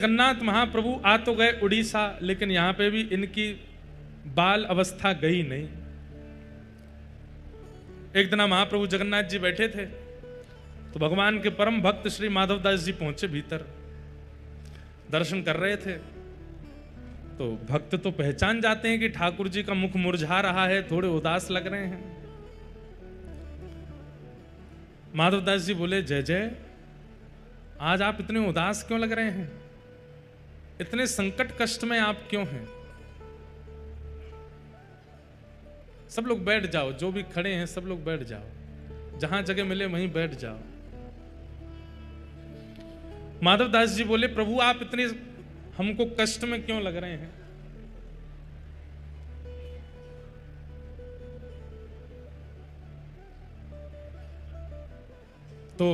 जगन्नाथ महाप्रभु आ तो गए उड़ीसा, लेकिन यहां पे भी इनकी बाल अवस्था गई नहीं। एक दिन महाप्रभु जगन्नाथ जी बैठे थे तो भगवान के परम भक्त श्री माधवदास जी पहुंचे भीतर, दर्शन कर रहे थे। तो भक्त तो पहचान जाते हैं कि ठाकुर जी का मुख मुरझा रहा है, थोड़े उदास लग रहे हैं। माधवदास जी बोले, जय जय, आज आप इतने उदास क्यों लग रहे हैं? इतने संकट कष्ट में आप क्यों हैं? सब लोग बैठ जाओ, जो भी खड़े हैं सब लोग बैठ जाओ, जहां जगह मिले वहीं बैठ जाओ। माधवदास जी बोले, प्रभु आप इतने हमको कष्ट में क्यों लग रहे हैं? तो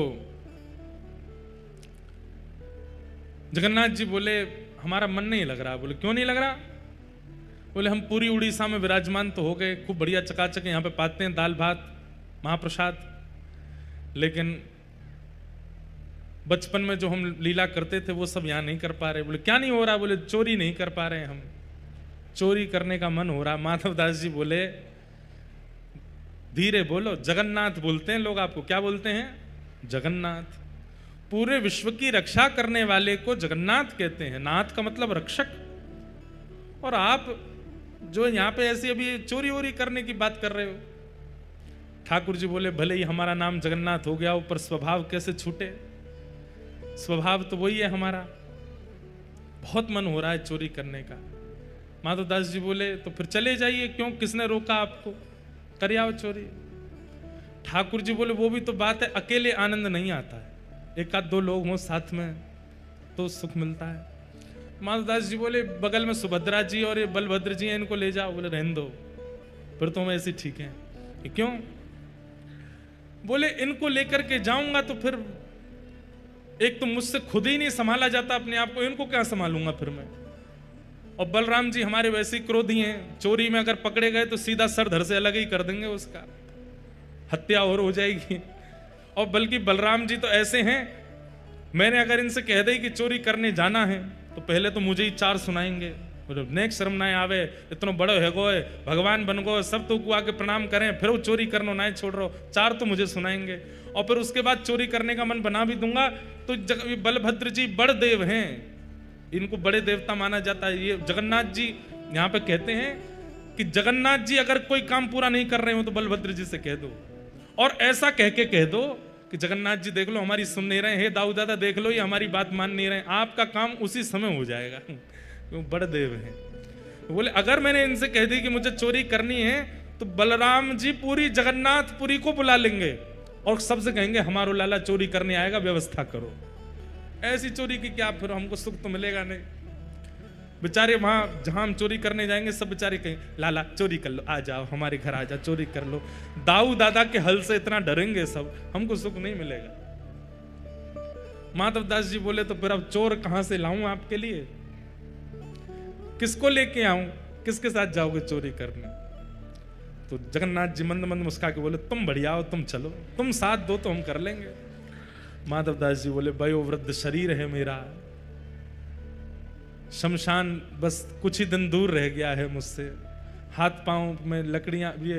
जगन्नाथ जी बोले, हमारा मन नहीं लग रहा। बोले, क्यों नहीं लग रहा? बोले, हम पूरी उड़ीसा में विराजमान तो हो गए, खूब बढ़िया चकाचक यहाँ पे पाते हैं दाल भात महाप्रसाद, लेकिन बचपन में जो हम लीला करते थे वो सब यहाँ नहीं कर पा रहे। बोले, क्या नहीं हो रहा? बोले, चोरी नहीं कर पा रहे, हम चोरी करने का मन हो रहा। माधवदास जी बोले, धीरे बोलो, जगन्नाथ बोलते हैं लोग आपको। क्या बोलते हैं? जगन्नाथ। पूरे विश्व की रक्षा करने वाले को जगन्नाथ कहते हैं। नाथ का मतलब रक्षक। और आप जो यहाँ पे ऐसी अभी चोरी वोरी करने की बात कर रहे हो। ठाकुर जी बोले, भले ही हमारा नाम जगन्नाथ हो गया हो, पर स्वभाव कैसे छूटे? स्वभाव तो वही है हमारा। बहुत मन हो रहा है चोरी करने का। माधवदास जी बोले, तो फिर चले जाइए, क्यों, किसने रोका आपको? कर आओ चोरी। ठाकुर जी बोले, वो भी तो बात है, अकेले आनंद नहीं आता है, एक आध दो लोग हों साथ में तो सुख मिलता है। माधवदास जी बोले, बगल में सुभद्रा जी और ये बलभद्र जी हैं, इनको ले जाओ। बोले, रहने दो, फिर तो हम ऐसे ठीक हैं। क्यों? बोले, इनको लेकर के जाऊंगा तो फिर एक तो मुझसे खुद ही नहीं संभाला जाता अपने आप को, इनको क्या संभालूंगा फिर मैं? और बलराम जी हमारे वैसे ही क्रोधी हैं, चोरी में अगर पकड़े गए तो सीधा सर धड़ से अलग ही कर देंगे, उसका हत्या और हो जाएगी। और बल्कि बलराम जी तो ऐसे हैं, मैंने अगर इनसे कह दे कि चोरी करने जाना है तो पहले तो मुझे ही चार सुनाएंगे। नेक्स्ट शर्म ना आवे, इतना बड़ो है गोए, भगवान बन गो, सब तो आके प्रणाम करें, फिर वो चोरी करनो ना छोड़ रहो, चार तो मुझे सुनाएंगे। और फिर उसके बाद चोरी करने का मन बना भी दूंगा तो बलभद्र जी बड़ देव हैं, इनको बड़े देवता माना जाता है। ये जगन्नाथ जी यहाँ पे कहते हैं कि जगन्नाथ जी अगर कोई काम पूरा नहीं कर रहे हो तो बलभद्र जी से कह दो, और ऐसा कह के कह दो कि जगन्नाथ जी देख लो हमारी सुन नहीं रहे, हे दाऊ दादा देख लो ये हमारी बात मान नहीं रहे, आपका काम उसी समय हो जाएगा। वो बड़े देव हैं। बोले, अगर मैंने इनसे कह दी कि मुझे चोरी करनी है तो बलराम जी पूरी जगन्नाथपुरी को बुला लेंगे और सबसे कहेंगे, हमारो लाला चोरी करने आएगा, व्यवस्था करो। ऐसी चोरी की क्या, फिर हमको सुख तो मिलेगा नहीं। बेचारे वहां जहां हम चोरी करने जाएंगे सब बेचारे कहें, लाला चोरी कर लो, आ जाओ हमारे घर, आ जाओ चोरी कर लो। दाऊ दादा के हल से इतना डरेंगे सब, हमको सुख नहीं मिलेगा। माधवदास जी बोले, तो फिर अब चोर कहां से लाऊं आपके लिए? किसको लेके आऊं? किसके साथ जाओगे चोरी करने? तो जगन्नाथ जी मंद मंद मुस्का के बोले, तुम बढ़िया हो, तुम चलो, तुम साथ दो तो हम कर लेंगे। माधवदास जी बोले, वयोवृद्ध शरीर है मेरा, शमशान बस कुछ ही दिन दूर रह गया है मुझसे, हाथ पांव में लकड़ियां, ये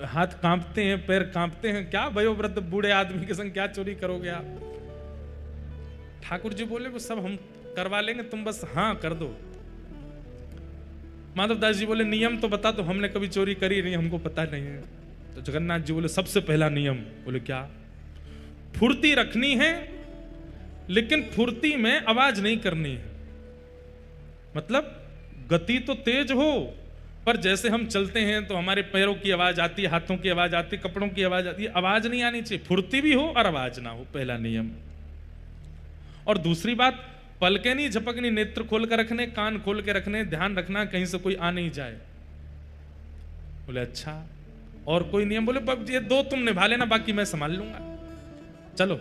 हाथ कांपते हैं, पैर कांपते हैं, क्या वयोवृद्ध बूढ़े आदमी के संग क्या चोरी करोगे आप? ठाकुर जी बोले, वो सब हम करवा लेंगे, तुम बस हाँ कर दो। माधवदास जी बोले, नियम तो बता, तो हमने कभी चोरी करी नहीं, हमको पता नहीं है। तो जगन्नाथ जी बोले, सबसे पहला नियम। बोले, क्या? फुर्ती रखनी है, लेकिन फुर्ती में आवाज नहीं करनी है। मतलब गति तो तेज हो, पर जैसे हम चलते हैं तो हमारे पैरों की आवाज आती है, हाथों की आवाज आती है, कपड़ों की आवाज आती है, आवाज नहीं आनी चाहिए। फुर्ती भी हो और आवाज ना हो, पहला नियम। और दूसरी बात, पलके नहीं झपकनी, नेत्र खोल कर रखने, कान खोल के रखने, ध्यान रखना कहीं से कोई आ नहीं जाए। बोले, अच्छा, और कोई नियम? बोले, ये दो तुम निभा लेना, बाकी मैं संभाल लूंगा, चलो।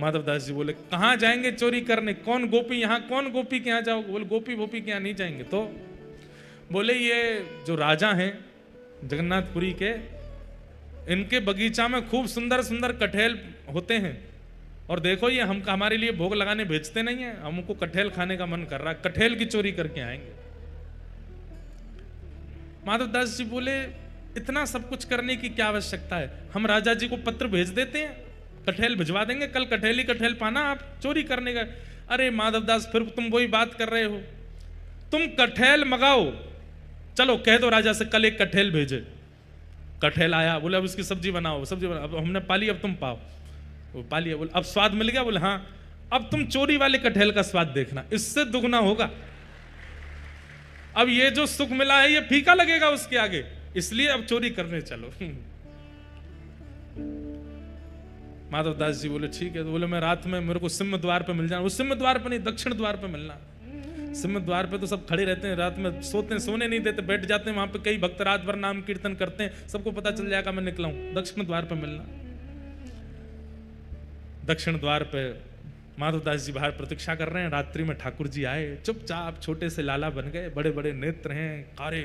माधवदास जी बोले, कहां जाएंगे चोरी करने? कौन गोपी, यहां कौन गोपी के यहां जाओगे? बोले, गोपी गोपी के यहां नहीं जाएंगे। तो बोले, ये जो राजा हैं जगन्नाथपुरी के, इनके बगीचा में खूब सुंदर सुंदर कटहल होते हैं और देखो ये हम हमारे लिए भोग लगाने भेजते नहीं है, हमको कटहल खाने का मन कर रहा है, कटहल की चोरी करके आएंगे। माधवदास जी बोले इतना सब कुछ करने की क्या आवश्यकता है, हम राजा जी को पत्र भेज देते हैं, कटहल भिजवा देंगे, कल कटहल ही कटहल पाना, आप चोरी करने का। अरे माधवदास फिर तुम वही बात कर रहे हो, तुम कटहल मंगाओ, चलो कह दो राजा से कल एक कटहल भेजे। कटहल आया, बोले अब इसकी सब्जी बनाओ, सब्जी बनाओ, अब हमने पा ली, अब तुम पाओ। वो पा लिया, बोले अब स्वाद मिल गया, बोले हाँ अब तुम चोरी वाले कटहल का स्वाद देखना, इससे दुगना होगा। अब ये जो सुख मिला है ये फीका लगेगा उसके आगे, इसलिए अब चोरी करने चलो। माधवदास जी बोले ठीक है। तो बोले मैं रात में मेरे को सिंह द्वार पे मिल जाना। वो सिंह द्वार पे नहीं, दक्षिण द्वार पे मिलना। सिंह द्वार पे तो सब खड़े रहते हैं, रात में सोते हैं, सोने नहीं देते, बैठ जाते हैं वहां पे, कई भक्त रात भर नाम कीर्तन करते हैं, सबको पता चल जाएगा मैं निकला हूं। दक्षिण द्वार पे मिलना। दक्षिण द्वार पे माधवदास जी बाहर प्रतीक्षा कर रहे हैं। रात्रि में ठाकुर जी आए, चुपचाप छोटे से लाला बन गए, बड़े बड़े नेत्र हैं, कारे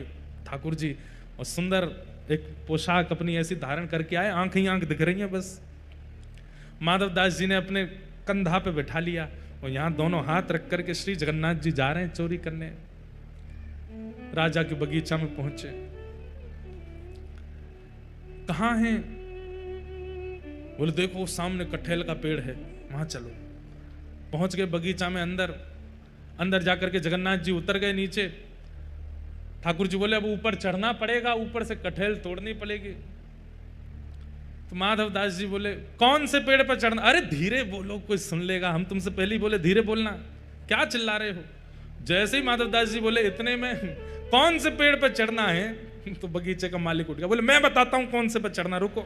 ठाकुर जी, और सुंदर एक पोशाक अपनी ऐसी धारण करके आए, आंख ही आंख दिख रही है बस। माधवदास जी ने अपने कंधा पे बैठा लिया और यहां दोनों हाथ रख करके श्री जगन्नाथ जी जा रहे हैं चोरी करने। राजा के बगीचा में पहुंचे, कहां हैं? बोले देखो सामने कटहल का पेड़ है, वहां चलो। पहुंच गए बगीचा में, अंदर जाकर के जगन्नाथ जी उतर गए नीचे। ठाकुर जी बोले अब ऊपर चढ़ना पड़ेगा, ऊपर से कटहल तोड़नी पड़ेगी। तो माधवदास जी बोले कौन से पेड़ पर चढ़ना? अरे धीरे बोलो, कोई सुन लेगा, हम तुमसे पहले ही बोले धीरे बोलना, क्या चिल्ला रहे हो? जैसे ही माधवदास जी बोले इतने में कौन से पेड़ पर चढ़ना है, तो बगीचे का मालिक उठ गया, बोले मैं बताता हूं कौन से पर चढ़ना, रुको।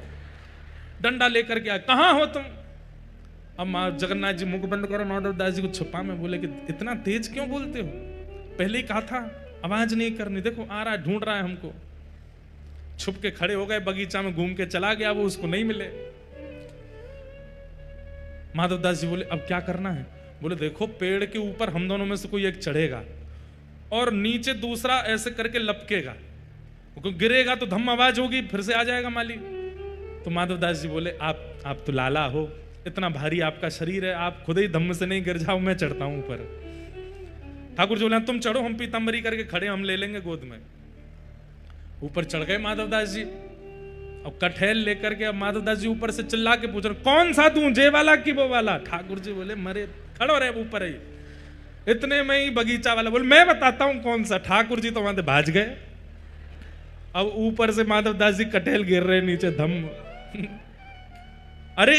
डंडा लेकर के आए, कहां हो तुम? अब जगन्नाथ जी मुख बंद करो, माधवदास जी को छुपा में बोले कि इतना तेज क्यों बोलते हो, पहले ही कहा था आवाज नहीं करनी, देखो आ रहा है, ढूंढ रहा है हमको। छुप के खड़े हो गए, बगीचा में घूम के चला गया, वो उसको नहीं मिले। माधवदास जी बोले अब क्या करना है? बोले देखो पेड़ के ऊपर हम दोनों में से कोई एक चढ़ेगा और नीचे दूसरा ऐसे करके लपकेगा, गिरेगा तो धम आवाज होगी, फिर से आ जाएगा माली। तो माधवदास जी बोले आप तो लाला हो, इतना भारी आपका शरीर है, आप खुद ही धम्म से नहीं गिर जाओ, मैं चढ़ता हूं ऊपर। ठाकुर जी बोले तुम चढ़ो, हम पीताम्बरी करके खड़े, हम ले लेंगे गोद में। ऊपर चढ़ गए माधवदास जी, अब कटहल लेकर के। अब माधवदास जी ऊपर से चिल्ला के पूछ रहे कौन सा दूं, जे वाला कि वो वाला? ठाकुर जी बोले मरे खड़ो रहे ऊपर ही। इतने में ही बगीचा वाला बोले मैं बताता हूं कौन सा। ठाकुर जी तो वहां से भाज गए। अब ऊपर से माधवदास जी कटहल गिर रहे नीचे, धम्म। अरे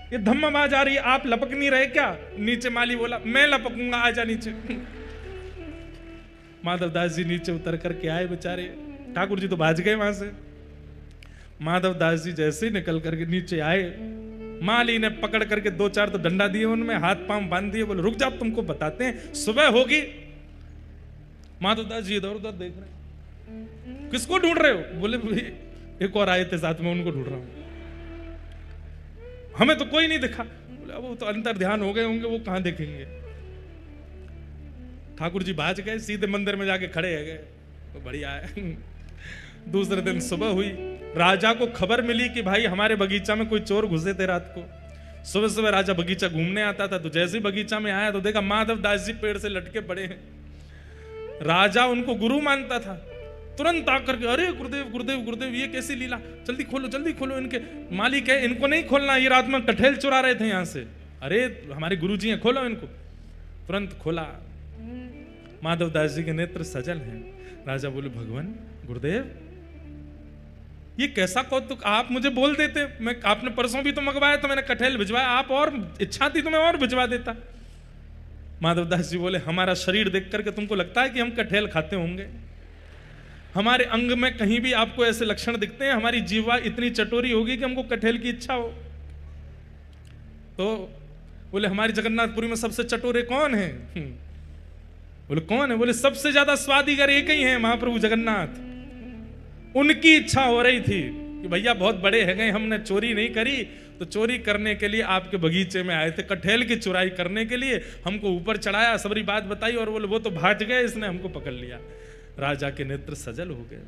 ये धम्म आवाज आ रही है, आप लपक नहीं रहे क्या? नीचे माली बोला मैं लपकूंगा, आजा नीचे। माधवदास जी नीचे उतर करके आए बेचारे, ठाकुर जी तो भाज गए वहां से। माधवदास जी जैसे ही निकल करके नीचे आए, माली ने पकड़ करके 2-4 तो डंडा दिए, उनमें हाथ पांव बांध दिए, बोले रुक जाओ तुमको बताते हैं, सुबह होगी। माधवदास जी इधर उधर देख रहे, किसको ढूंढ रहे हो? बोले एक और आए थे साथ में, उनको ढूंढ रहा हूं, हमें तो कोई नहीं दिखा। बोले वो तो अंतर ध्यान हो गए होंगे, वो कहां देखेंगे। ठाकुर जी भाज गए, सीधे मंदिर में जाके खड़े गए, तो बढ़िया है। दूसरे दिन सुबह हुई, राजा को खबर मिली कि भाई हमारे बगीचा में कोई चोर घुसे थे रात को। सुबह सुबह राजा बगीचा घूमने आता था, तो जैसे ही बगीचा में आया तो देखा माधवदास जी पेड़ से लटके पड़े हैं। राजा उनको गुरु मानता था, तुरंत आकर के अरे गुरुदेव गुरुदेव गुरुदेव, ये कैसी लीला, जल्दी खोलो। इनके मालिक है, इनको नहीं खोलना, ये रात में कटहल चुरा रहे थे यहां से। अरे हमारे गुरु जी हैं, खोलो इनको। तुरंत खोला, माधवदास जी के नेत्र सजल हैं। राजा बोले भगवान गुरुदेव ये कैसा कौतुक, आप मुझे बोल देते, मैं आपने परसों भी तो मंगवाया तो मैंने कटहल भिजवाया, आप और इच्छा थी तो मैं और भिजवा देता। माधवदास जी बोले हमारा शरीर देख करके तुमको लगता है कि हम कटहल खाते होंगे? हमारे अंग में कहीं भी आपको ऐसे लक्षण दिखते हैं? हमारी जीवा इतनी चटोरी होगी कि हमको कटहल की इच्छा हो? तो बोले हमारी जगन्नाथपुरी में सबसे चटोरे कौन है? बोले कौन है? बोले सबसे ज्यादा स्वादिगर एक ही है, महाप्रभु जगन्नाथ। उनकी इच्छा हो रही थी कि भैया बहुत बड़े है गए, हमने चोरी नहीं करी, तो चोरी करने के लिए आपके बगीचे में आए थे, कटहल की चुराई करने के लिए हमको ऊपर चढ़ाया, सबरी बात बताई, और बोले वो तो भाग गए, इसने हमको पकड़ लिया। राजा के नेत्र सजल हो गए।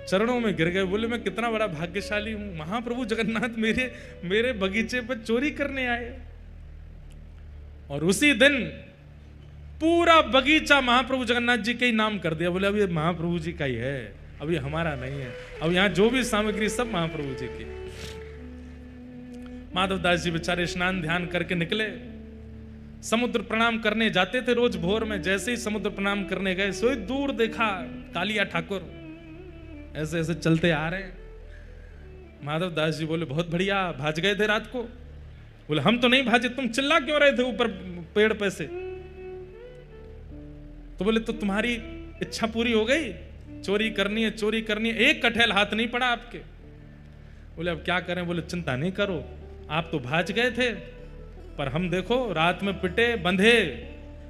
चरणों में गिर गए, बोले मैं कितना बड़ा भाग्यशाली हूं, महाप्रभु जगन्नाथ मेरे बगीचे पर चोरी करने आए। और उसी दिन पूरा बगीचा महाप्रभु जगन्नाथ जी के ही नाम कर दिया। बोले अब ये महाप्रभु जी का ही है, अब ये हमारा नहीं है, अब यहां जो भी सामग्री सब महाप्रभु जी की। माधवदास जी बेचारे स्नान ध्यान करके निकले, समुद्र प्रणाम करने जाते थे रोज भोर में। जैसे ही समुद्र प्रणाम करने गए, सोई दूर देखा कालिया ठाकुर ऐसे ऐसे चलते आ रहे हैं। माधवदास जी बोले बहुत बढ़िया, भाज गए थे रात को? बोले हम तो नहीं भाजे, तुम चिल्ला क्यों रहे थे ऊपर पेड़ पे से? तो बोले तो तुम्हारी इच्छा पूरी हो गई, चोरी करनी है, चोरी करनी है, एक कठैल हाथ नहीं पड़ा आपके। बोले अब क्या करें? बोले चिंता नहीं करो, आप तो भाज गए थे, पर हम देखो रात में पिटे बंधे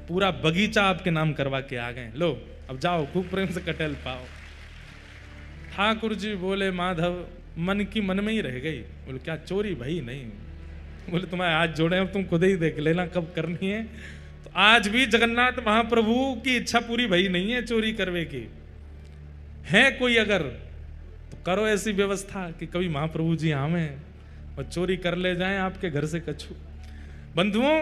पूरा बगीचा आपके नाम करवा के आ गए। लो अब जाओ, खूब प्रेम से कटहल पाओ। ठाकुर जी बोले माधव मन की मन में ही रह गई। बोले क्या चोरी? भाई नहीं। बोले तुम्हारे हाथ जोड़े हैं, तुम खुद ही देख लेना कब करनी है। तो आज भी जगन्नाथ महाप्रभु की इच्छा पूरी भई नहीं है चोरी करवे की। है कोई अगर तो करो ऐसी व्यवस्था कि कभी महाप्रभु जी आवे और चोरी कर ले जाएं आपके घर से कछु। बंधुओं,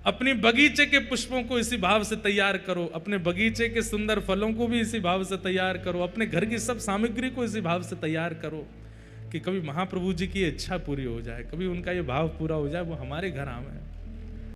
अपनी बगीचे के पुष्पों को इसी भाव से तैयार करो, अपने बगीचे के सुंदर फलों को भी इसी भाव से तैयार करो, अपने घर की सब सामग्री को इसी भाव से तैयार करो कि कभी महाप्रभु जी की इच्छा पूरी हो जाए, कभी उनका ये भाव पूरा हो जाए, वो हमारे घर आवे।